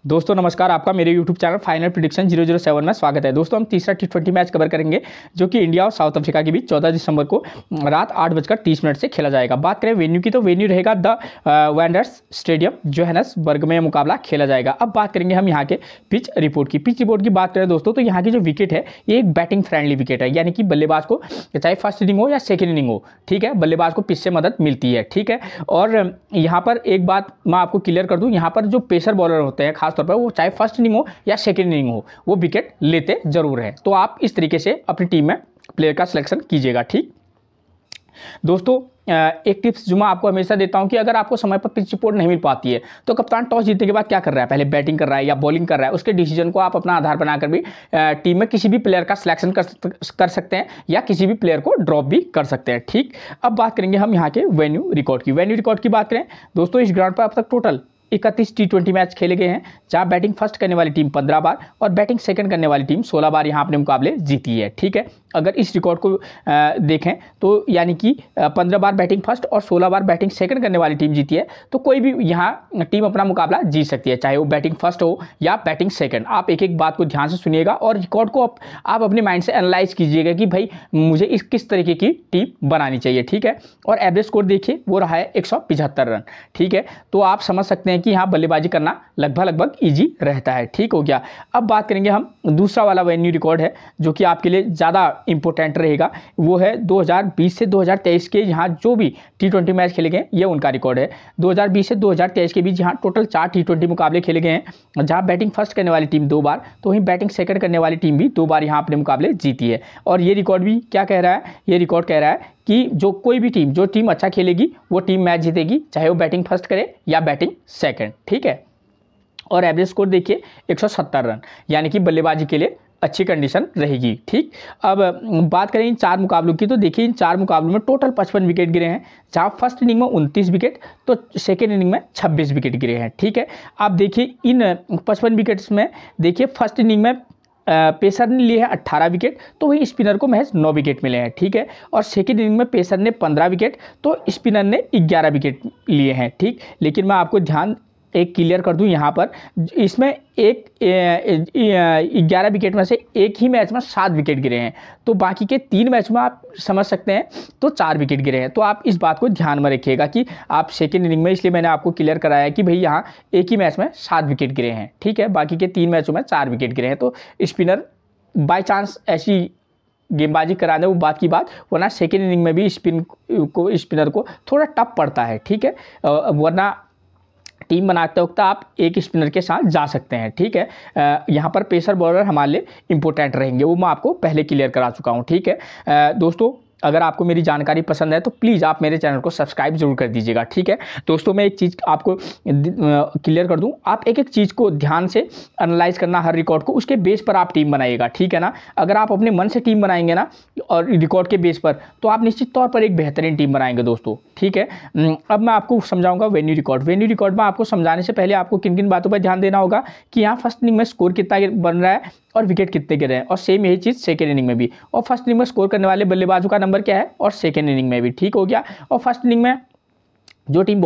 दोस्तों नमस्कार, आपका मेरे YouTube चैनल फाइनल प्रेडिक्शन 007 में स्वागत है। दोस्तों हम तीसरा T20 मैच कवर करेंगे जो कि इंडिया और साउथ अफ्रीका के बीच 14 दिसंबर को रात 8:30 से खेला जाएगा। बात करें वेन्यू की तो वेन्यू रहेगा द वैंडर्स स्टेडियम जोहान्सबर्ग में मुकाबला खेला जाएगा। अब बात करेंगे हम यहाँ के पिच रिपोर्ट की। पिच रिपोर्ट की बात करें दोस्तों तो यहाँ की जो विकेट है ये एक बैटिंग फ्रेंडली विकेट है, यानी कि बल्लेबाज को चाहे फर्स्ट इनिंग हो या सेकेंड इनिंग हो, ठीक है, बल्लेबाज को पिच से मदद मिलती है, ठीक है। और यहाँ पर एक बात मैं आपको क्लियर कर दूँ, यहाँ पर जो पेसर बॉलर होते हैं खासतौर पर वो चाहे फर्स्ट इनिंग हो या सेकेंड इनिंग हो वो विकेट लेते जरूर हैं। तो आप इस तरीके से अपनी टीम में प्लेयर का सिलेक्शन कीजिएगा। ठीक दोस्तों, एक टिप्स जो मैं आपको हमेशा देता हूं कि अगर आपको समय पर पिच रिपोर्ट नहीं मिल पाती है तो कप्तान टॉस जीतने के बाद क्या कर रहा है, पहले बैटिंग कर रहा है या बॉलिंग कर रहा है, उसके डिसीजन को आप अपना आधार बनाकर भी टीम में किसी भी प्लेयर का सिलेक्शन कर सकते हैं या किसी भी प्लेयर को ड्रॉप भी कर सकते हैं। ठीक, अब बात करेंगे हम यहाँ के वेन्यू रिकॉर्ड की। वेन्यू रिकॉर्ड की बात करें दोस्तों, इस ग्राउंड पर अब तक टोटल 31 T20 मैच खेले गए हैं, जहां बैटिंग फर्स्ट करने वाली टीम 15 बार और बैटिंग सेकंड करने वाली टीम 16 बार यहां अपने मुकाबले जीती है। ठीक है, अगर इस रिकॉर्ड को देखें तो यानी कि 15 बार बैटिंग फर्स्ट और 16 बार बैटिंग सेकंड करने वाली टीम जीती है, तो कोई भी यहां टीम अपना मुकाबला जीत सकती है, चाहे वो बैटिंग फर्स्ट हो या बैटिंग सेकंड। आप एक एक बात को ध्यान से सुनिएगा और रिकॉर्ड को आप अपने माइंड से एनालाइज कीजिएगा कि भाई मुझे इस किस तरीके की टीम बनानी चाहिए। ठीक है, और एवरेज स्कोर देखिए वो रहा है 175 रन। ठीक है, तो आप समझ सकते हैं कि यहाँ बल्लेबाजी करना लगभग इजी रहता है। ठीक हो गया। अब बात करेंगे हम दूसरा वाला वेन्यू रिकॉर्ड है जो कि आपके लिए ज़्यादा इंपॉर्टेंट रहेगा, वो है 2020 से 2023 के यहाँ जो भी T20 मैच खेले गए ये उनका रिकॉर्ड है। 2020 से 2023 के बीच यहाँ टोटल 4 T20 मुकाबले खेले गए हैं, जहाँ बैटिंग फर्स्ट करने वाली टीम 2 बार तो वहीं बैटिंग सेकंड करने वाली टीम भी 2 बार यहाँ अपने मुकाबले जीती है। और ये रिकॉर्ड भी क्या कह रहा है, ये रिकॉर्ड कह रहा है कि जो कोई भी टीम, जो टीम अच्छा खेलेगी वो टीम मैच जीतेगी, चाहे वो बैटिंग फर्स्ट करे या बैटिंग सेकंड। ठीक है, और एवरेज स्कोर देखिए 170 रन, यानी कि बल्लेबाजी के लिए अच्छी कंडीशन रहेगी। ठीक, अब बात करें इन 4 मुकाबलों की तो देखिए इन 4 मुकाबलों में टोटल 55 विकेट गिरे हैं, जहाँ फर्स्ट इनिंग में 29 विकेट तो सेकेंड इनिंग में 26 विकेट गिरे हैं। ठीक है, आप देखिए इन 55 विकेट्स में देखिए फर्स्ट इनिंग में पेसर ने लिए हैं 18 विकेट तो वही स्पिनर को महज 9 विकेट मिले हैं। ठीक है, और सेकेंड इनिंग में पेसर ने 15 विकेट तो स्पिनर ने 11 विकेट लिए हैं। ठीक, लेकिन मैं आपको ध्यान एक क्लियर कर दूं, यहाँ पर इसमें 11 विकेट में से एक ही मैच में 7 विकेट गिरे हैं, तो बाकी के 3 मैच में आप समझ सकते हैं तो 4 विकेट गिरे हैं। तो आप इस बात को ध्यान में रखिएगा कि आप सेकेंड इनिंग में, इसलिए मैंने आपको क्लियर कराया कि भाई यहाँ एक ही मैच में 7 विकेट गिरे हैं। ठीक है, बाकी के 3 मैचों में 4 विकेट गिरे हैं, तो स्पिनर बाई चांस ऐसी गेंदबाजी करा दे वो बात की बात, वरना सेकेंड इनिंग में भी स्पिनर को थोड़ा टफ पड़ता है। ठीक है, वरना टीम बनाते वक्त आप एक स्पिनर के साथ जा सकते हैं। ठीक है, यहाँ पर पेसर बॉलर हमारे लिए इंपॉर्टेंट रहेंगे, वो मैं आपको पहले क्लियर करा चुका हूँ। ठीक है दोस्तों, अगर आपको मेरी जानकारी पसंद है तो प्लीज़ आप मेरे चैनल को सब्सक्राइब जरूर कर दीजिएगा। ठीक है दोस्तों, मैं एक चीज़ आपको क्लियर कर दूं, आप एक एक चीज़ को ध्यान से एनालाइज करना, हर रिकॉर्ड को, उसके बेस पर आप टीम बनाइएगा। ठीक है ना, अगर आप अपने मन से टीम बनाएंगे ना और रिकॉर्ड के बेस पर, तो आप निश्चित तौर पर एक बेहतरीन टीम बनाएंगे दोस्तों। ठीक है, अब मैं आपको समझाऊंगा वेन्यू रिकॉर्ड। वेन्यू रिकॉर्ड में आपको समझाने से पहले आपको किन किन बातों पर ध्यान देना होगा कि यहाँ फर्स्ट इनिंग में स्कोर कितना बन रहा है और विकेट कितने गिरे हैं, और सेम यही चीज़ सेकेंड इनिंग में भी, और फर्स्ट इनिंग में स्कोर करने वाले बल्लेबाजों का नंबर क्या है और सेकेंड इनिंग में भी। ठीक हो गया, और फर्स्ट इनिंग में जो टीम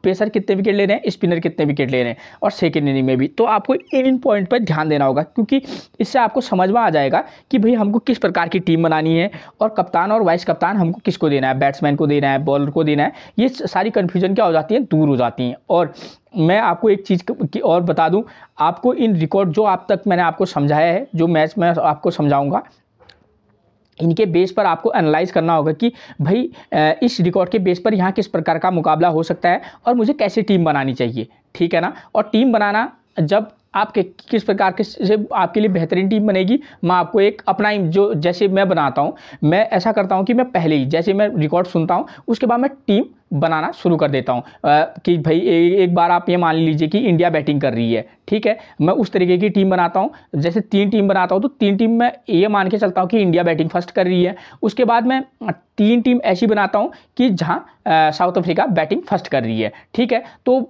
पेसर कितने विकेट ले रहे हैं, स्पिनर कितने विकेट ले रहे हैं, और सेकेंड इनिंग में भी। तो आपको इन पॉइंट पर ध्यान देना होगा, क्योंकि इससे आपको समझ में आ जाएगा कि भाई हमको किस प्रकार की टीम बनानी है और कप्तान और वाइस कप्तान हमको किसको देना है, बैट्समैन को देना है, बॉलर को देना है। ये सारी कन्फ्यूजन क्या हो जाती है, दूर हो जाती हैं। और मैं आपको एक चीज़ की और बता दूं, आपको इन रिकॉर्ड जो आप तक मैंने आपको समझाया है, जो मैच मैं आपको समझाऊंगा, इनके बेस पर आपको एनालाइज करना होगा कि भाई इस रिकॉर्ड के बेस पर यहाँ किस प्रकार का मुकाबला हो सकता है और मुझे कैसे टीम बनानी चाहिए। ठीक है ना, और टीम बनाना जब आपके किस प्रकार के से आपके लिए बेहतरीन टीम बनेगी, मैं आपको एक अपना जो जैसे मैं बनाता हूँ, मैं ऐसा करता हूँ कि मैं पहले ही जैसे मैं रिकॉर्ड सुनता हूँ उसके बाद मैं टीम बनाना शुरू कर देता हूँ कि भाई एक बार आप ये मान लीजिए कि इंडिया बैटिंग कर रही है। ठीक है, मैं उस तरीके की टीम बनाता हूँ, जैसे 3 टीम बनाता हूँ तो 3 टीम में ये मान के चलता हूँ कि इंडिया बैटिंग फर्स्ट कर रही है, उसके बाद मैं 3 टीम ऐसी बनाता हूँ कि जहाँ साउथ अफ्रीका बैटिंग फर्स्ट कर रही है। ठीक है, तो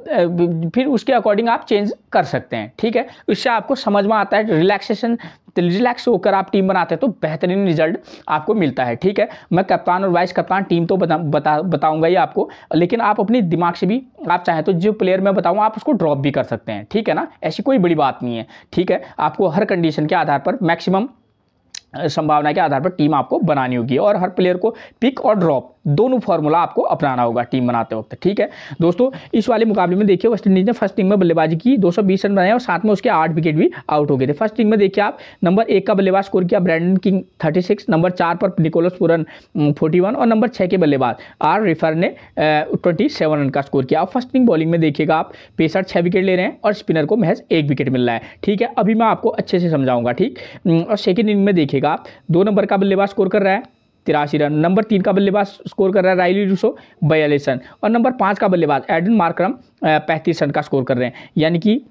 फिर उसके अकॉर्डिंग आप चेंज कर सकते हैं। ठीक है, इससे आपको समझ में आता है, रिलैक्सेशन रिलैक्स होकर आप टीम बनाते हैं तो बेहतरीन रिजल्ट आपको मिलता है। ठीक है, मैं कप्तान और वाइस कप्तान टीम तो बताऊंगा ही आपको, लेकिन आप अपने दिमाग से भी आप चाहें तो जो प्लेयर मैं बताऊँ आप उसको ड्रॉप भी कर सकते हैं। ठीक है ना, ऐसी कोई बड़ी बात नहीं है। ठीक है, आपको हर कंडीशन के आधार पर मैक्सिमम संभावना के आधार पर टीम आपको बनानी होगी और हर प्लेयर को पिक और ड्रॉप दोनों फार्मूला आपको अपनाना होगा टीम बनाते वक्त। ठीक है दोस्तों, इस वाले मुकाबले में देखिए वेस्ट इंडीज ने फर्स्ट इनिंग में बल्लेबाजी की, 220 रन बनाए और साथ में उसके 8 विकेट भी आउट हो गए थे। फर्स्ट इनिंग में देखिए आप नंबर 1 का बल्लेबाज स्कोर किया ब्रैंडन किंग 36, नंबर 4 पर निकोलस पूरन 41 और नंबर 6 के बल्लेबाज आर रिफर ने 27 रन का स्कोर किया। अब फर्स्ट इनिंग बॉलिंग में देखिएगा आप पेसर 6 विकेट ले रहे हैं और स्पिनर को महज 1 विकेट मिल रहा है। ठीक है, अभी मैं आपको अच्छे से समझाऊंगा। ठीक, और सेकेंड इनिंग में देखिएगा आप 2 नंबर का बल्लेबाज स्कोर कर रहा है 83 रन, नंबर 3 का बल्लेबाज स्कोर कर रहा है राइली रूसो 42 रन और नंबर 5 का बल्लेबाज एडन मार्करम 35 रन का स्कोर कर रहे हैं। यानी कि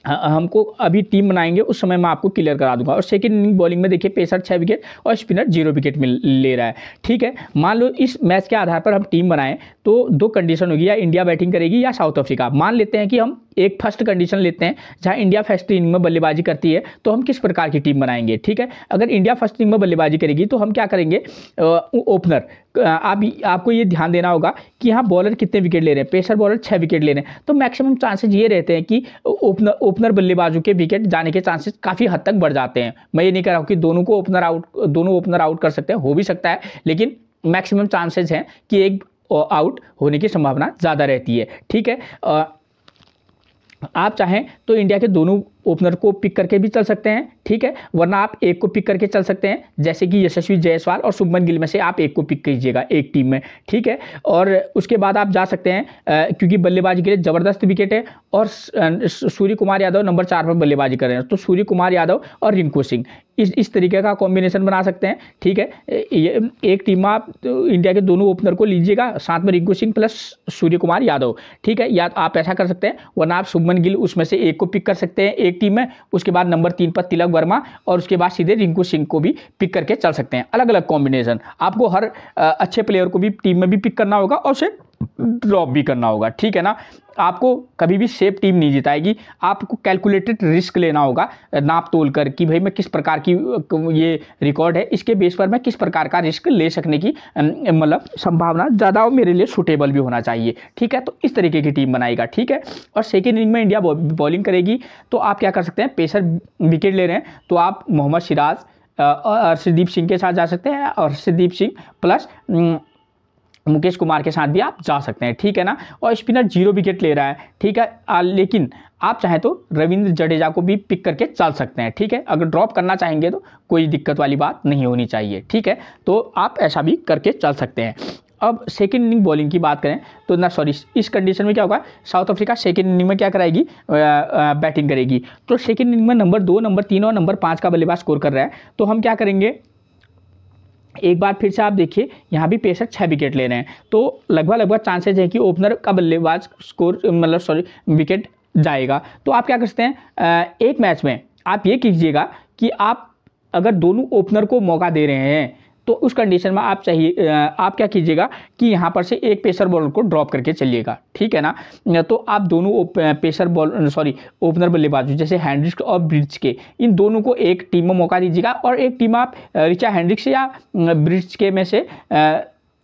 हमको अभी टीम बनाएंगे उस समय मैं आपको क्लियर करा दूंगा। और सेकंड इनिंग बॉलिंग में देखिए पेसर 6 विकेट और स्पिनर 0 विकेट ले रहा है। ठीक है, मान लो इस मैच के आधार पर हम टीम बनाएं तो 2 कंडीशन होगी, या इंडिया बैटिंग करेगी या साउथ अफ्रीका। मान लेते हैं कि हम एक फर्स्ट कंडीशन लेते हैं जहां इंडिया फर्स्ट इनिंग में बल्लेबाजी करती है, तो हम किस प्रकार की टीम बनाएंगे। ठीक है, अगर इंडिया फर्स्ट इनिंग में बल्लेबाजी करेगी तो हम क्या करेंगे, ओपनर आपको ये ध्यान देना होगा कि यहाँ बॉलर कितने विकेट ले रहे हैं। पेसर बॉलर 6 विकेट ले रहे हैं, तो मैक्सिमम चांसेस ये रहते हैं कि ओपनर बल्लेबाजों के विकेट जाने के चांसेस काफ़ी हद तक बढ़ जाते हैं। मैं ये नहीं कह रहा हूँ कि दोनों ओपनर आउट कर सकते हैं, हो भी सकता है, लेकिन मैक्सिमम चांसेस हैं कि एक आउट होने की संभावना ज़्यादा रहती है। ठीक है, आप चाहें तो इंडिया के दोनों ओपनर को पिक करके भी चल सकते हैं। ठीक है, वरना आप एक को पिक करके चल सकते हैं, जैसे कि यशस्वी जायसवाल और शुभमन गिल में से आप एक को पिक कीजिएगा एक टीम में। ठीक है, और उसके बाद आप जा सकते हैं क्योंकि बल्लेबाजी के लिए ज़बरदस्त विकेट है और सूर्य कुमार यादव नंबर 4 पर बल्लेबाजी कर रहे हैं, तो सूर्य कुमार यादव और रिंकू सिंह इस तरीके का कॉम्बिनेशन बना सकते हैं। ठीक है, एक टीम में आप इंडिया के दोनों ओपनर को लीजिएगा, साथ में रिंकू सिंह प्लस सूर्य कुमार यादव। ठीक है, या आप ऐसा कर सकते हैं, वरना आप शुभमन गिल उसमें से एक को पिक कर सकते हैं एक टीम में, उसके बाद नंबर 3 पर तिलक वर्मा और उसके बाद सीधे रिंकू सिंह को भी पिक करके चल सकते हैं। अलग अलग कॉम्बिनेशन, आपको हर अच्छे प्लेयर को भी टीम में भी पिक करना होगा और उसे ड्रॉप भी करना होगा। ठीक है ना, आपको कभी भी सेफ टीम नहीं जिताएगी, आपको कैलकुलेटेड रिस्क लेना होगा, नाप तोल कर कि भाई मैं किस प्रकार की ये रिकॉर्ड है, इसके बेस पर मैं किस प्रकार का रिस्क ले सकने की मतलब संभावना ज़्यादा और मेरे लिए सूटेबल भी होना चाहिए। ठीक है, तो इस तरीके की टीम बनाएगा। ठीक है, और सेकेंड इनिंग में इंडिया बॉलिंग करेगी तो आप क्या कर सकते हैं, पेसर विकेट ले रहे हैं तो आप मोहम्मद सिराज और अर्शदीप सिंह के साथ जा सकते हैं, और अर्शदीप सिंह प्लस मुकेश कुमार के साथ भी आप जा सकते हैं। ठीक है ना, और स्पिनर 0 विकेट ले रहा है। ठीक है, लेकिन आप चाहें तो रविंद्र जडेजा को भी पिक करके चल सकते हैं। ठीक है, अगर ड्रॉप करना चाहेंगे तो कोई दिक्कत वाली बात नहीं होनी चाहिए। ठीक है, तो आप ऐसा भी करके चल सकते हैं। अब सेकेंड इनिंग बॉलिंग की बात करें तो इस कंडीशन में क्या होगा, साउथ अफ्रीका सेकेंड इनिंग में क्या कराएगी, बैटिंग करेगी। तो सेकेंड इनिंग में नंबर 2, नंबर 3 और नंबर 5 का बल्लेबाज स्कोर कर रहा है, तो हम क्या करेंगे, एक बार फिर से आप देखिए यहाँ भी पेसर 6 विकेट ले रहे हैं, तो लगभग चांसेस है कि ओपनर का बल्लेबाज विकेट जाएगा। तो आप क्या कर सकते हैं, एक मैच में आप ये कीजिएगा कि आप अगर दोनों ओपनर को मौका दे रहे हैं तो उस कंडीशन में आप आप क्या कीजिएगा कि यहाँ पर से एक पेसर बॉलर को ड्रॉप करके चलिएगा। ठीक है ना, तो आप दोनों ओपनर बल्लेबाजों जैसे हैंड्रिक्स और ब्रिज के, इन दोनों को एक टीम में मौका दीजिएगा, और एक टीम आप रिचा हैंड्रिक्स या ब्रिज के में से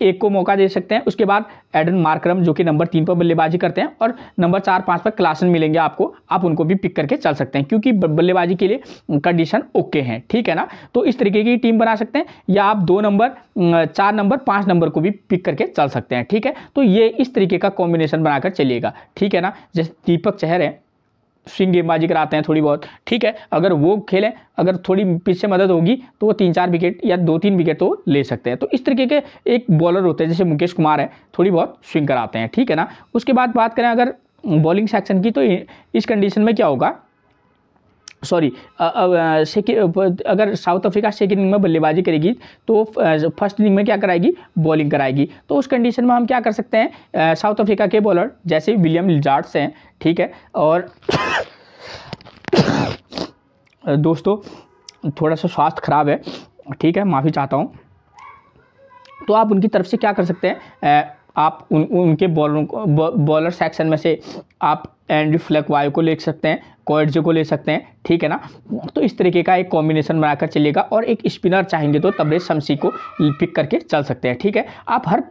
एक को मौका दे सकते हैं। उसके बाद एडन मार्करम जो कि नंबर 3 पर बल्लेबाजी करते हैं, और नंबर 4, 5 पर क्लासन मिलेंगे आपको, आप उनको भी पिक करके चल सकते हैं क्योंकि बल्लेबाजी के लिए कंडीशन ओके हैं। ठीक है ना, तो इस तरीके की टीम बना सकते हैं, या आप 2 नंबर, 4 नंबर, 5 नंबर को भी पिक करके चल सकते हैं। ठीक है, तो ये इस तरीके का कॉम्बिनेशन बनाकर चलिएगा। ठीक है ना, जैसे दीपक चहर है, स्विंग गेंदबाजी कराते हैं थोड़ी बहुत। ठीक है, अगर वो खेलें, अगर थोड़ी पीछे मदद होगी तो वो 3-4 विकेट या 2-3 विकेट तो ले सकते हैं। तो इस तरीके के एक बॉलर होते हैं जैसे मुकेश कुमार है, थोड़ी बहुत स्विंग कराते हैं। ठीक है ना, उसके बाद बात करें अगर बॉलिंग सेक्शन की, तो इस कंडीशन में क्या होगा, अगर साउथ अफ्रीका सेकेंड इनिंग में बल्लेबाजी करेगी तो फर्स्ट इनिंग में क्या कराएगी, बॉलिंग कराएगी। तो उस कंडीशन में हम क्या कर सकते हैं, साउथ अफ्रीका के बॉलर जैसे विलियम लिजार्ड्स हैं। ठीक है, और दोस्तों थोड़ा सा स्वास्थ्य खराब है, ठीक है, माफ़ी चाहता हूँ। तो आप उनकी तरफ से क्या कर सकते हैं, आप उनके बॉलर सेक्शन में से आप एंड्रयू फ्लेकवायो को ले सकते हैं, कोएट्जे को ले सकते हैं, ठीक है ना। तो इस तरीके का एक कॉम्बिनेशन बनाकर चलिएगा। और एक स्पिनर चाहेंगे तो तबरेज शमसी को पिक करके चल सकते हैं, ठीक है। आप हर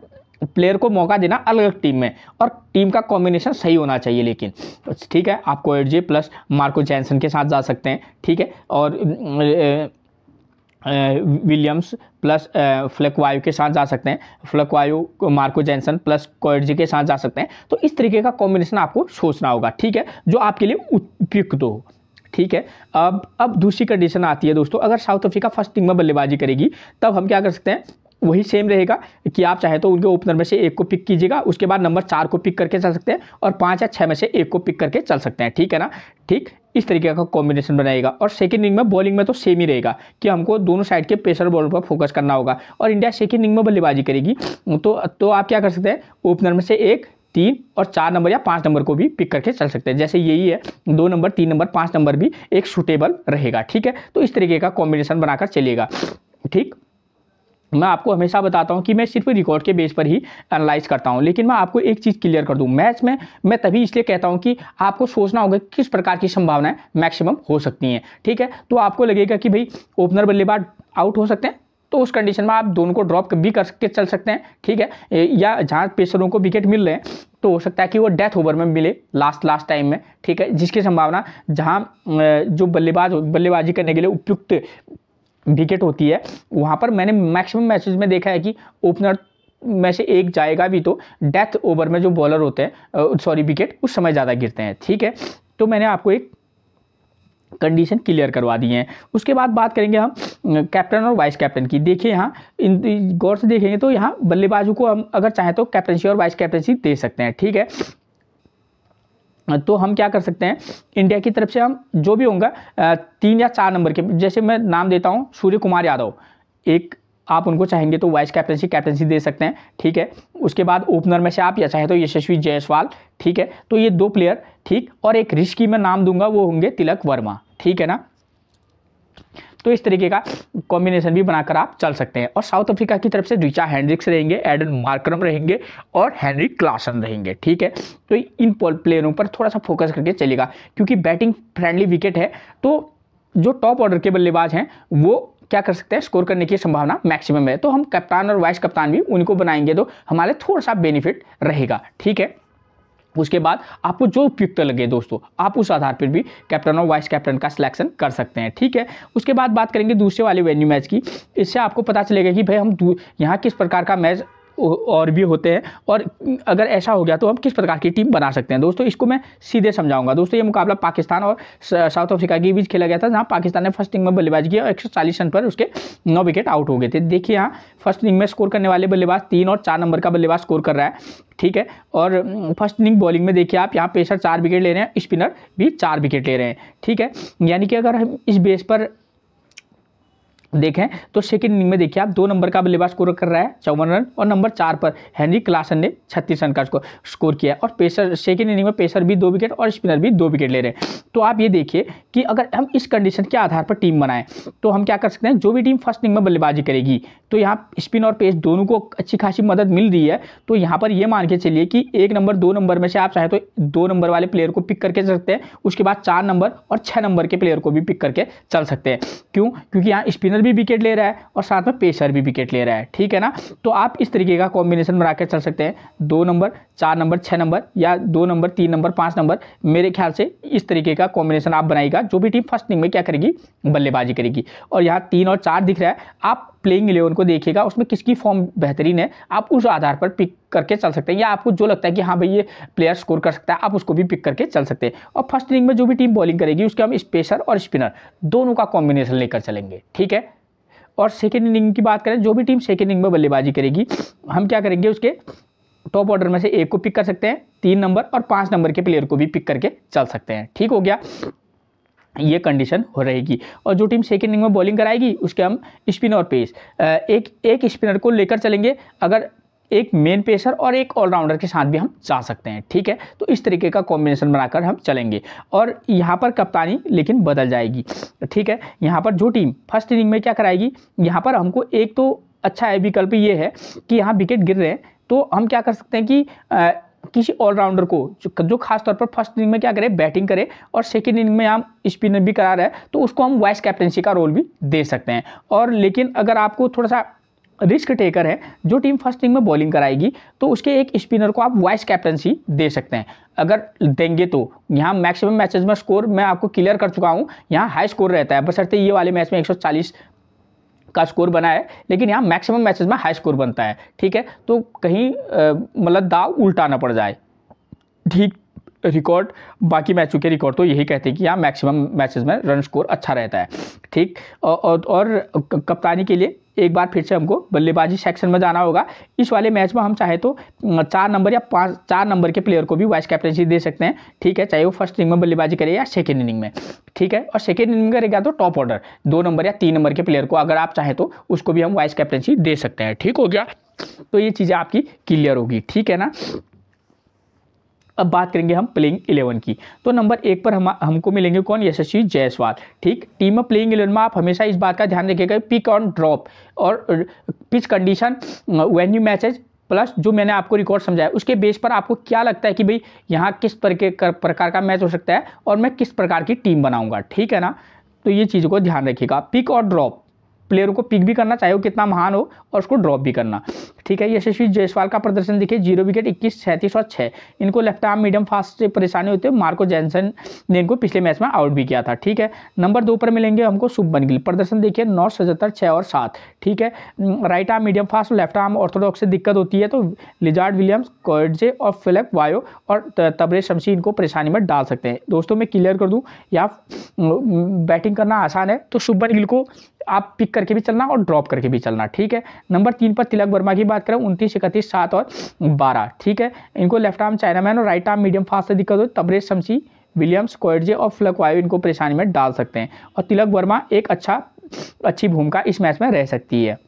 प्लेयर को मौका देना अलग अलग टीम में, और टीम का कॉम्बिनेशन सही होना चाहिए लेकिन, ठीक है। आप कोएट्जे प्लस मार्को जैनसन के साथ जा सकते हैं, ठीक है। और विलियम्स प्लस फ्लेकवायो के साथ जा सकते हैं, फ्लेकवायो मार्को जैनसन प्लस कोएट्जे के साथ जा सकते हैं। तो इस तरीके का कॉम्बिनेशन आपको सोचना होगा, ठीक है, जो आपके लिए उपयुक्त हो, ठीक है। अब दूसरी कंडीशन आती है दोस्तों, अगर साउथ अफ्रीका फर्स्ट इनिंग में बल्लेबाजी करेगी तब हम क्या कर सकते हैं, वही सेम रहेगा कि आप चाहे तो उनके ओपनर में से एक को पिक कीजिएगा, उसके बाद नंबर 4 को पिक करके चल सकते हैं, और 5 या 6 में से एक को पिक करके चल सकते हैं, ठीक है ना। ठीक इस तरीके का कॉम्बिनेशन बनाएगा। और सेकंड इनिंग में बॉलिंग में तो सेम ही रहेगा कि हमको दोनों साइड के पेसर बॉलर पर फोकस करना होगा। और इंडिया सेकंड इनिंग में बल्लेबाजी करेगी तो आप क्या कर सकते हैं, ओपनर में से 1, 3 और 4 नंबर या 5 नंबर को भी पिक करके चल सकते हैं। जैसे यही है 2 नंबर, 3 नंबर, 5 नंबर भी एक सूटेबल रहेगा, ठीक है। तो इस तरीके का कॉम्बिनेशन बनाकर चलिएगा, ठीक। मैं आपको हमेशा बताता हूं कि मैं सिर्फ रिकॉर्ड के बेस पर ही एनालाइज करता हूं, लेकिन मैं आपको एक चीज़ क्लियर कर दूं, मैच में मैं तभी इसलिए कहता हूं कि आपको सोचना होगा किस प्रकार की संभावनाएं मैक्सिमम हो सकती हैं, ठीक है। तो आपको लगेगा कि भाई ओपनर बल्लेबाज आउट हो सकते हैं, तो उस कंडीशन में आप दोनों को ड्रॉप भी करके चल सकते हैं, ठीक है। या जहाँ पेसरों को विकेट मिल रहे हैं तो हो सकता है कि वो डेथ ओवर में मिले लास्ट टाइम में, ठीक है, जिसकी संभावना जहाँ जो बल्लेबाजी करने के लिए उपयुक्त विकेट होती है वहाँ पर मैंने मैक्सिमम मैचेस में देखा है कि ओपनर में से एक जाएगा भी तो डेथ ओवर में जो बॉलर होते हैं विकेट उस समय ज़्यादा गिरते हैं, ठीक है। तो मैंने आपको एक कंडीशन क्लियर करवा दी है। उसके बाद बात करेंगे हम कैप्टन और वाइस कैप्टन की। देखिए यहाँ गौर से देखेंगे तो यहाँ बल्लेबाजों को हम अगर चाहें तो कैप्टनसी और वाइस कैप्टनसी दे सकते हैं, ठीक है। तो हम क्या कर सकते हैं, इंडिया की तरफ से हम जो भी होगा 3 या 4 नंबर के, जैसे मैं नाम देता हूं सूर्य कुमार यादव, एक आप उनको चाहेंगे तो वाइस कैप्टनसी दे सकते हैं, ठीक है। उसके बाद ओपनर में से आप या चाहे तो यशस्वी जायसवाल, ठीक है। तो ये 2 प्लेयर, ठीक। और एक रिस्की मैं नाम दूंगा वो होंगे तिलक वर्मा, ठीक है ना। तो इस तरीके का कॉम्बिनेशन भी बनाकर आप चल सकते हैं। और साउथ अफ्रीका की तरफ से रिचा हेंड्रिक्स रहेंगे, एडन मार्करम रहेंगे और हेनरी क्लासन रहेंगे, ठीक है। तो इन प्लेयरों पर थोड़ा सा फोकस करके चलेगा, क्योंकि बैटिंग फ्रेंडली विकेट है, तो जो टॉप ऑर्डर के बल्लेबाज हैं वो क्या कर सकते हैं, स्कोर करने की संभावना मैक्सिमम है। तो हम कप्तान और वाइस कप्तान भी उनको बनाएंगे तो हमारे थोड़ा सा बेनिफिट रहेगा, ठीक है। उसके बाद आपको जो उपयुक्त लगे दोस्तों, आप उस आधार पर भी कैप्टन और वाइस कैप्टन का सिलेक्शन कर सकते हैं, ठीक है। उसके बाद बात करेंगे दूसरे वाले वेन्यू मैच की। इससे आपको पता चलेगा कि भाई हम यहाँ किस प्रकार का मैच और भी होते हैं, और अगर ऐसा हो गया तो हम किस प्रकार की टीम बना सकते हैं। दोस्तों इसको मैं सीधे समझाऊंगा। दोस्तों ये मुकाबला पाकिस्तान और साउथ अफ्रीका के बीच खेला गया था, जहां पाकिस्तान ने फर्स्ट इनिंग में बल्लेबाजी किया और 140 रन पर उसके 9 विकेट आउट हो गए थे। देखिए यहाँ फर्स्ट इनिंग में स्कोर करने वाले बल्लेबाज 3 और 4 नंबर का बल्लेबाज स्कोर कर रहा है, ठीक है। और फर्स्ट इनिंग बॉलिंग में देखिए आप यहाँ पेसर 4 विकेट ले रहे हैं, स्पिनर भी 4 विकेट ले रहे हैं, ठीक है। यानी कि अगर हम इस बेस पर देखें तो सेकंड इनिंग में देखिए आप 2 नंबर का बल्लेबाज स्कोर कर रहा है 54 रन, और नंबर 4 पर हेनरी क्लासन ने 36 रन का स्कोर किया। और पेसर सेकंड इनिंग में पेसर भी 2 विकेट और स्पिनर भी 2 विकेट ले रहे हैं। तो आप ये देखिए कि अगर हम इस कंडीशन के आधार पर टीम बनाएं तो हम क्या कर सकते हैं, जो भी टीम फर्स्ट इनिंग में बल्लेबाजी करेगी तो यहाँ स्पिन और पेस दोनों को अच्छी खासी मदद मिल रही है। तो यहाँ पर ये मान के चलिए कि 1 नंबर 2 नंबर में से आप चाहे तो 2 नंबर वाले प्लेयर को पिक करके चल सकते हैं, उसके बाद 4 नंबर और 6 नंबर के प्लेयर को भी पिक करके चल सकते हैं। क्यों? क्योंकि यहाँ स्पिनर भी विकेट ले रहा है और साथ में पेसर भी विकेट ले रहा है, ठीक है ना। तो आप इस तरीके का कॉम्बिनेशन बना के चल सकते हैं, 2 नंबर 4 नंबर 6 नंबर, या 2 नंबर 3 नंबर 5 नंबर। मेरे ख्याल से इस तरीके का कॉम्बिनेशन आप बनाएगा, जो भी टीम फर्स्ट इनिंग में क्या करेगी, बल्लेबाजी करेगी। और यहाँ 3 और 4 दिख रहा है, आप प्लेइंग 11 को देखिएगा, उसमें किसकी फॉर्म बेहतरीन है आप उस आधार पर पिक करके चल सकते हैं, या आपको जो लगता है कि हाँ भाई ये प्लेयर स्कोर कर सकता है आप उसको भी पिक करके चल सकते हैं। और फर्स्ट इनिंग में जो भी टीम बॉलिंग करेगी उसके हम स्पेसर और स्पिनर दोनों का कॉम्बिनेशन लेकर चलेंगे, ठीक है। और सेकेंड इनिंग की बात करें, जो भी टीम सेकेंड इनिंग में बल्लेबाजी करेगी हम क्या करेंगे, उसके टॉप ऑर्डर में से एक को पिक कर सकते हैं, 3 नंबर और 5 नंबर के प्लेयर को भी पिक करके चल सकते हैं, ठीक हो गया। ये कंडीशन हो रहेगी। और जो टीम सेकेंड इनिंग में बॉलिंग कराएगी उसके हम स्पिन और पेस एक स्पिनर को लेकर चलेंगे, अगर एक मेन पेसर और एक ऑलराउंडर के साथ भी हम जा सकते हैं, ठीक है। तो इस तरीके का कॉम्बिनेशन बनाकर हम चलेंगे। और यहाँ पर कप्तानी लेकिन बदल जाएगी, ठीक है। यहाँ पर जो टीम फर्स्ट इनिंग में क्या कराएगी, यहाँ पर हमको एक तो अच्छा है विकल्प ये है कि यहाँ विकेट गिर रहे हैं तो हम क्या कर सकते हैं कि किसी ऑलराउंडर को जो खास तौर पर फर्स्ट इनिंग में क्या करे, बैटिंग करे और सेकेंड इनिंग में हम स्पिनर भी करा रहे हैं, तो उसको हम वाइस कैप्टनसी का रोल भी दे सकते हैं। और लेकिन अगर आपको थोड़ा सा रिस्क टेकर है, जो टीम फर्स्ट इनिंग में बॉलिंग कराएगी तो उसके एक स्पिनर को आप वाइस कैप्टनसी दे सकते हैं अगर देंगे तो। यहाँ मैक्सिमम मैचेस में स्कोर मैं आपको क्लियर कर चुका हूँ, यहाँ हाई स्कोर रहता है, बशर्ते ये वाले मैच में 140 का स्कोर बना है, लेकिन यहाँ मैक्सिमम मैचेस में हाई स्कोर बनता है, ठीक है। तो कहीं मतलब दाव उल्टा ना पड़ जाए, ठीक। रिकॉर्ड बाकी मैचों के रिकॉर्ड तो यही कहते हैं कि यहाँ मैक्सिमम मैचेस में रन स्कोर अच्छा रहता है, ठीक। और कप्तानी के लिए एक बार फिर से हमको बल्लेबाजी सेक्शन में जाना होगा। इस वाले मैच में हम चाहे तो 4 नंबर या 4 नंबर के प्लेयर को भी वाइस कैप्टनसी दे सकते हैं, ठीक है, चाहे वो फर्स्ट इनिंग में बल्लेबाजी करे या सेकेंड इनिंग में, ठीक है। और सेकेंड इनिंग में करेगा तो टॉप ऑर्डर 2 नंबर या 3 नंबर के प्लेयर को अगर आप चाहें तो उसको भी हम वाइस कैप्टनसी दे सकते हैं, ठीक हो गया। तो ये चीज़ें आपकी क्लियर होगी, ठीक है ना। अब बात करेंगे हम प्लेइंग 11 की। तो नंबर 1 पर हमको मिलेंगे कौन, यशस्वी जायसवाल, ठीक। टीम में प्लेइंग 11 में आप हमेशा इस बात का ध्यान रखिएगा, पिक ऑन ड्रॉप और pitch condition, venue matches, plus जो मैंने आपको रिकॉर्ड समझाया उसके बेस पर आपको क्या लगता है कि भाई यहाँ किस प्रकार का मैच हो सकता है और मैं किस प्रकार की टीम बनाऊंगा, ठीक है ना। तो ये चीज़ों को ध्यान रखिएगा, पिक और ड्रॉप, प्लेयर को पिक भी करना चाहे वो कितना महान हो और उसको ड्रॉप भी करना, ठीक है। यशस्वी जायसवाल का प्रदर्शन देखिए, 0 विकेट, 21, 37 और 6। इनको लेफ्ट आर्म मीडियम फास्ट से परेशानी होती है, मार्को जैनसन ने इनको पिछले मैच में आउट भी किया था, ठीक है। नंबर 2 पर मिलेंगे हमको शुभमन गिल, प्रदर्शन देखिए 9, 77, 6 और 7, ठीक है। Right arm medium fast, left arm Orthodox से दिक्कत होती है तो लिजार्ड विलियम्स, कोएट्जे और फिलिप वायो और तबरेज शमसी इनको परेशानी में डाल सकते हैं। दोस्तों मैं क्लियर कर दूं, या बैटिंग करना आसान है तो शुभमन गिल को आप पिक करके भी चलना और ड्रॉप करके भी चलना, ठीक है। नंबर 3 पर तिलक वर्मा की बात करें, 29, 31, 7 और 12, ठीक है। इनको लेफ्ट आर्म चाइनामैन और राइट आर्म मीडियम फास्ट से दिक्कत हो, तबरेज शमसी, विलियम्स, कोएट्जे और फ्लक वायु इनको परेशानी में डाल सकते हैं और तिलक वर्मा एक अच्छी भूमिका इस मैच में रह सकती है।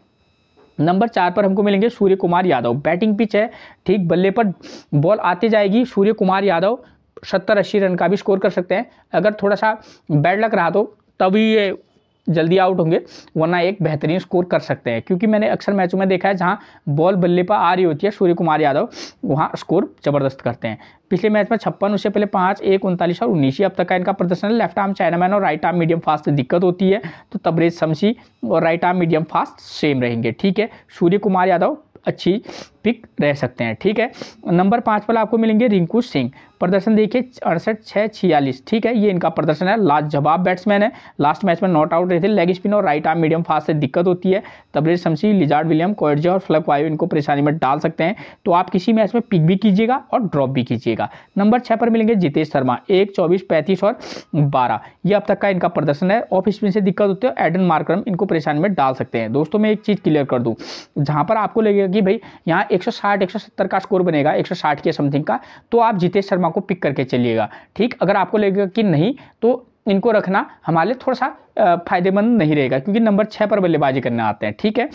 नंबर 4 पर हमको मिलेंगे सूर्य कुमार यादव, बैटिंग पिच है, ठीक, बल्ले पर बॉल आती जाएगी, सूर्य कुमार यादव 70-80 रन का भी स्कोर कर सकते हैं। अगर थोड़ा सा बैड लक रहा तो तभी ये जल्दी आउट होंगे, वरना एक बेहतरीन स्कोर कर सकते हैं, क्योंकि मैंने अक्सर मैचों में देखा है जहां बॉल बल्ले पर आ रही होती है सूर्य कुमार यादव वहां स्कोर जबरदस्त करते हैं। पिछले मैच में 56, उससे पहले 5, 1, 39 और 19 अब तक का इनका प्रदर्शन है। लेफ्ट आर्म चाइनामैन और राइट आर्म मीडियम फास्ट से दिक्कत होती है तो तबरेज शमसी और right arm medium fast same रहेंगे, ठीक है। सूर्य कुमार यादव अच्छी पिक रह सकते हैं, ठीक है। नंबर 5 पर आपको मिलेंगे रिंकू सिंह, प्रदर्शन देखिए 68, 6, 46, ठीक है, ये इनका प्रदर्शन है। लाजवाब बैट्समैन है, लास्ट मैच में नॉट आउट रहे थे। लेग स्पिन और राइट आर्म मीडियम फास्ट से दिक्कत होती है, तबरेज शमसी, लिजार्ड विलियम, कोएट्जे और फ्लक वायु इनको परेशानी में डाल सकते हैं, तो आप किसी मैच में पिक भी कीजिएगा और ड्रॉप भी कीजिएगा। नंबर 6 पर मिलेंगे जितेश शर्मा, 1, 24, 35 और 12, ये अब तक का इनका प्रदर्शन है। ऑफ स्पिन से दिक्कत होती है, एडन मार्करम इनको परेशानी में डाल सकते हैं। दोस्तों मैं एक चीज़ क्लियर कर दूँ, जहाँ पर आपको लगेगा कि भाई यहाँ 160, 170 का स्कोर बनेगा, 160 के समथिंग का, तो आप जितेश शर्मा को पिक करके चलिएगा, ठीक। अगर आपको लगेगा कि नहीं तो इनको रखना हमारे लिए थोड़ा सा फायदेमंद नहीं रहेगा, क्योंकि नंबर 6 पर बल्लेबाजी करने आते हैं, ठीक है।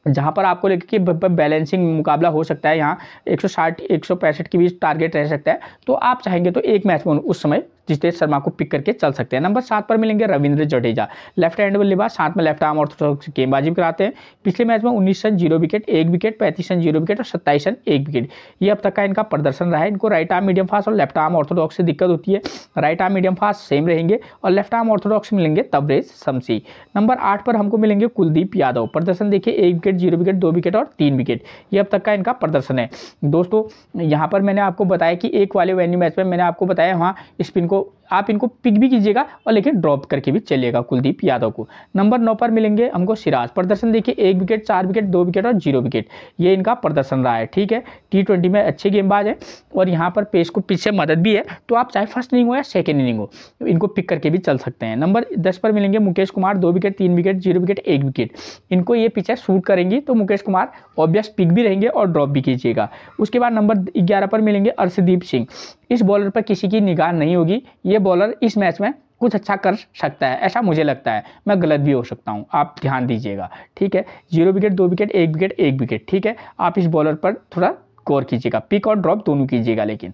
जहाँ पर आपको लगे कि बैलेंसिंग मुकाबला हो सकता है, यहाँ 160, 165 के बीच टारगेट रह सकता है, तो आप चाहेंगे तो एक मैच में उस समय जितेश शर्मा को पिक करके चल सकते हैं। नंबर 7 पर मिलेंगे रविंद्र जडेजा, लेफ्ट हैंड बल्लेबाज, साथ में लेफ्ट आर्म ऑर्थोडॉक्स गेंदबाजी भी कराते हैं। पिछले मैच में 19 run 0 wicket, 1 wicket, 35 run 0 wicket और 27 रन 1 विकेट, ये अब तक का इनका प्रदर्शन रहा है। इनको राइट आर्म मीडियम फास्ट और लेफ्ट आर्म ऑर्थोडॉक्स से दिक्कत होती है, right arm medium fast same रहेंगे और लेफ्ट आर्म ऑर्थोडॉक्स मिलेंगे तबरेज शमसी। नंबर 8 पर हमको मिलेंगे कुलदीप यादव, प्रदर्शन देखिए 1 विकेट, 0 विकेट, 2 विकेट और 3 विकेट, ये अब तक का इनका प्रदर्शन है। दोस्तों यहाँ पर मैंने आपको बताया कि एक वाले वेन्यू मैच में मैंने आपको बताया वहाँ स्पिन को आप इनको पिक भी कीजिएगा और लेकिन ड्रॉप करके भी चलिएगा कुलदीप यादव को। नंबर 9 पर मिलेंगे हमको सिराज, प्रदर्शन देखिए 1 विकेट, 4 विकेट, 2 विकेट और 0 विकेट, ये इनका प्रदर्शन रहा है, ठीक है। T20 में अच्छे गेंदबाज है और यहाँ पर पेस को पिच से मदद भी है, तो आप चाहे फर्स्ट इनिंग हो या सेकेंड इनिंग हो इनको पिक करके भी चल सकते हैं। नंबर 10 पर मिलेंगे Mukesh Kumar, 2 wicket, 3 wicket, 0 wicket, 1 wicket, इनको ये पिचें सूट करेंगी तो मुकेश कुमार ऑब्वियस पिक भी रहेंगे और ड्रॉप भी कीजिएगा। उसके बाद नंबर 11 पर मिलेंगे अर्शदीप सिंह, इस बॉलर पर किसी की निगाह नहीं होगी, ये बॉलर इस मैच में कुछ अच्छा कर सकता है, ऐसा मुझे लगता है, मैं गलत भी हो सकता हूं, आप ध्यान दीजिएगा, ठीक है। 0 विकेट, 2 विकेट, 1 विकेट, 1 विकेट, ठीक है। आप इस बॉलर पर थोड़ा गौर कीजिएगा, पिक और ड्रॉप दोनों कीजिएगा, लेकिन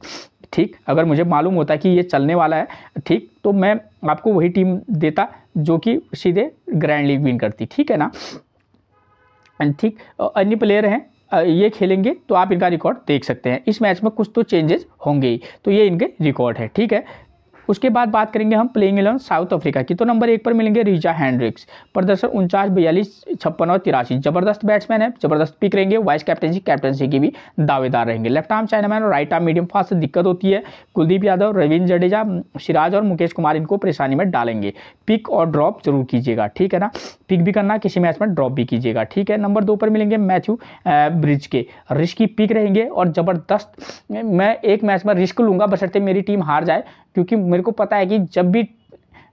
ठीक, अगर मुझे मालूम होता कि ये चलने वाला है, ठीक, तो मैं आपको वही टीम देता जो कि सीधे ग्रैंड लीग विन करती, ठीक है ना, ठीक। अन्य प्लेयर हैं ये खेलेंगे तो आप इनका रिकॉर्ड देख सकते हैं। इस मैच में कुछ तो चेंजेस होंगे ही, तो ये इनके रिकॉर्ड है, ठीक है। उसके बाद बात करेंगे हम प्लेइंग 11 साउथ अफ्रीका की। तो नंबर 1 पर मिलेंगे रिचा हेंड्रिक्स, प्रदर्शन 49, 42, 56 और 83। जबरदस्त बैट्समैन है, जबरदस्त पिक रहेंगे, वाइस कैप्टनसी की भी दावेदार रहेंगे। लेफ्ट आर्म चाइनामैन और राइट आर्म मीडियम फास्ट से दिक्कत होती है। कुलदीप यादव, रविंद्र जडेजा, सिराज और मुकेश कुमार इनको परेशानी में डालेंगे। पिक और ड्रॉप जरूर कीजिएगा, ठीक है ना। पिक भी करना, किसी मैच में ड्रॉप भी कीजिएगा, ठीक है। नंबर 2 पर मिलेंगे मैथ्यू ब्रिज के, रिस्क की पिक रहेंगे और जबरदस्त। मैं एक मैच में रिस्क लूंगा बशर्ते मेरी टीम हार जाए, क्योंकि मेरे को पता है कि जब भी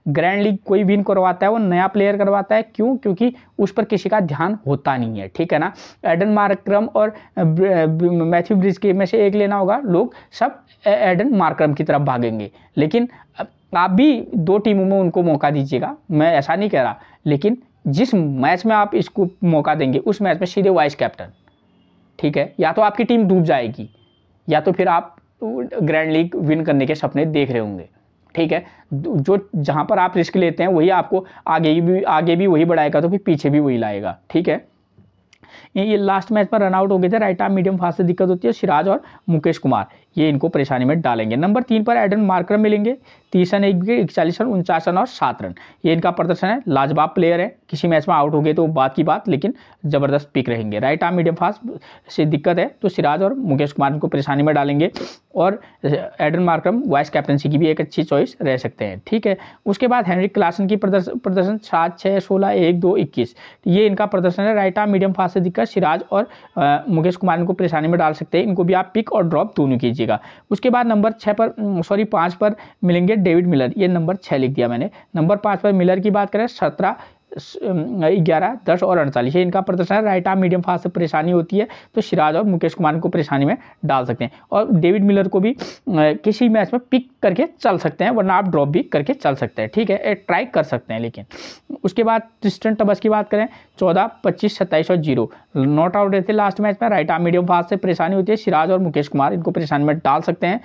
ग्रैंड लीग कोई विन करवाता है वो नया प्लेयर करवाता है। क्यों? क्योंकि उस पर किसी का ध्यान होता नहीं है, ठीक है ना। एडन मार्करम और मैथ्यू ब्रिज के में से एक लेना होगा, लोग सब एडन मार्करम की तरफ भागेंगे। लेकिन आप भी 2 टीमों में उनको मौका दीजिएगा, मैं ऐसा नहीं कह रहा, लेकिन जिस मैच में आप इसको मौका देंगे उस मैच में सीधे वाइस कैप्टन, ठीक है। या तो आपकी टीम डूब जाएगी या तो फिर आप ग्रैंड लीग विन करने के सपने देख रहे होंगे, ठीक है। जो जहां पर आप रिस्क लेते हैं वही आपको आगे भी वही बढ़ाएगा, तो फिर पीछे भी वही लाएगा, ठीक है। ये लास्ट मैच में रनआउट हो गए थे, राइट आर्म मीडियम फास्ट से दिक्कत होती है। सिराज और मुकेश कुमार ये इनको परेशानी में डालेंगे। नंबर 3 पर एडन मार्करम मिलेंगे, 30 रन, 1 विकेट, 41 रन, 49 रन और 7 रन। ये इनका प्रदर्शन है, लाजवाब प्लेयर है। किसी मैच में आउट हो गए तो बात की बात, लेकिन जबरदस्त पिक रहेंगे। राइट आर्म मीडियम फास्ट से दिक्कत है तो सिराज और मुकेश कुमार इनको परेशानी में डालेंगे, और एडन मार्करम वाइस कैप्टनसी की भी एक अच्छी चॉइस रह सकते हैं, ठीक है। उसके बाद हेनरिक क्लासन की प्रदर्शन 7, 6, 16, 1, 2, 21 ये इनका प्रदर्शन है। राइट आर्म मीडियम फास्ट से दिक्कत, सिराज और मुकेश कुमार इनको परेशानी में डाल सकते हैं। इनको भी आप पिक और ड्रॉप दोनों कीजिएगा। उसके बाद नंबर 5 पर मिलेंगे डेविड मिलर, ये नंबर 6 लिख दिया मैंने। नंबर 5 पर मिलर की बात करें, 17, 11, 10 और 48 ये इनका प्रदर्शन है। राइट आर्म मीडियम फास्ट से परेशानी होती है तो सिराज और मुकेश कुमार को परेशानी में डाल सकते हैं, और डेविड मिलर को भी किसी मैच में पिक करके चल सकते हैं, वरना आप ड्रॉप भी करके चल सकते हैं, ठीक है। ट्राई कर सकते हैं लेकिन। उसके बाद ट्रिस्टन टबस की बात करें, 14, 25, 27 और 0 नॉट आउट रहते लास्ट मैच में। राइट आर्म मीडियम फास्ट से परेशानी होती है, सिराज और मुकेश कुमार इनको परेशानी में डाल सकते हैं।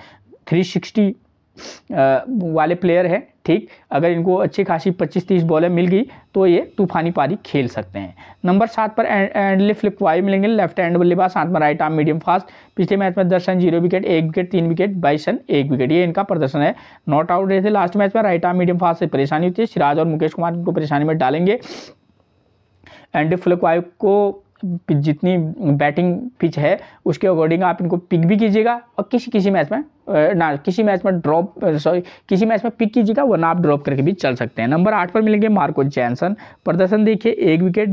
360 वाले प्लेयर है, ठीक। अगर इनको अच्छी खासी 25-30 बॉलें मिल गई तो ये तूफानी पारी खेल सकते हैं। नंबर 7 पर एंडले फ्लिकवाई मिलेंगे, लेफ्ट हैंड बल्लेबाज, 7 में राइट आर्म मीडियम फास्ट। पिछले मैच में 10 run, 0 wicket, 1 wicket, 3 wicket, 22 run, 1 wicket ये इनका प्रदर्शन है। नॉट आउट रहे थे लास्ट मैच में। राइट आर्म मीडियम फास्ट से परेशानी होती है, सिराज और मुकेश कुमार इनको परेशानी में डालेंगे। एंडले फ्लिकवाई को जितनी बैटिंग पिच है उसके अकॉर्डिंग आप इनको पिक भी कीजिएगा, और किसी मैच में पिक कीजिएगा, वरना आप ड्रॉप करके भी चल सकते हैं। नंबर 8 पर मिलेंगे मार्को जैनसन, प्रदर्शन देखिए, 1 विकेट,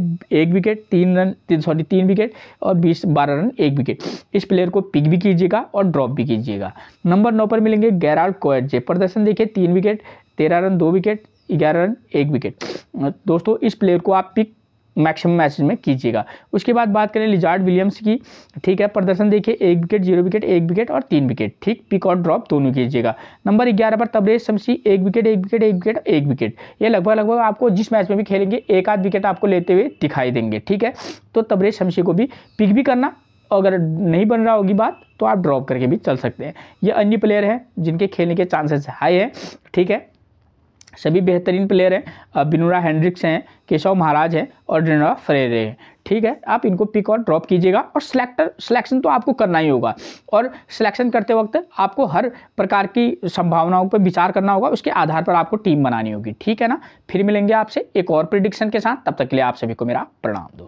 3 विकेट और 12 रन, 1 विकेट। इस प्लेयर को पिक भी कीजिएगा और ड्रॉप भी कीजिएगा। नंबर 9 पर मिलेंगे गेराल्ड कोएट्जे, प्रदर्शन देखिए, 3 wicket, 13 run, 2 wicket, 11 run, 1 wicket. दोस्तों इस प्लेयर को आप पिक मैक्सिमम मैचेस में कीजिएगा। उसके बाद बात करें लिजार्ड विलियम्स की, ठीक है। प्रदर्शन देखिए, 1 विकेट, 0 विकेट, 1 विकेट और 3 विकेट, ठीक। पिक और ड्रॉप दोनों कीजिएगा। नंबर 11 पर तबरेज शमसी, 1 विकेट, 1 विकेट, 1 विकेट, 1 विकेट। ये लगभग आपको जिस मैच में भी खेलेंगे एक आध विकेट आपको लेते हुए दिखाई देंगे, ठीक है। तो तबरेज शमसी को भी पिक भी करना, अगर नहीं बन रहा होगी बात तो आप ड्रॉप करके भी चल सकते हैं। ये अन्य प्लेयर हैं जिनके खेलने के चांसेस हाई है, ठीक है। सभी बेहतरीन प्लेयर हैं, बिनुरा हेंड्रिक्स हैं, केशव महाराज हैं और डिनरा फरेरे हैं, ठीक है। आप इनको पिक और ड्रॉप कीजिएगा, और सिलेक्शन तो आपको करना ही होगा, और सिलेक्शन करते वक्त आपको हर प्रकार की संभावनाओं पर विचार करना होगा, उसके आधार पर आपको टीम बनानी होगी, ठीक है ना। फिर मिलेंगे आपसे एक और प्रेडिक्शन के साथ, तब तक के लिए आप सभी को मेरा प्रणाम दोस्तों।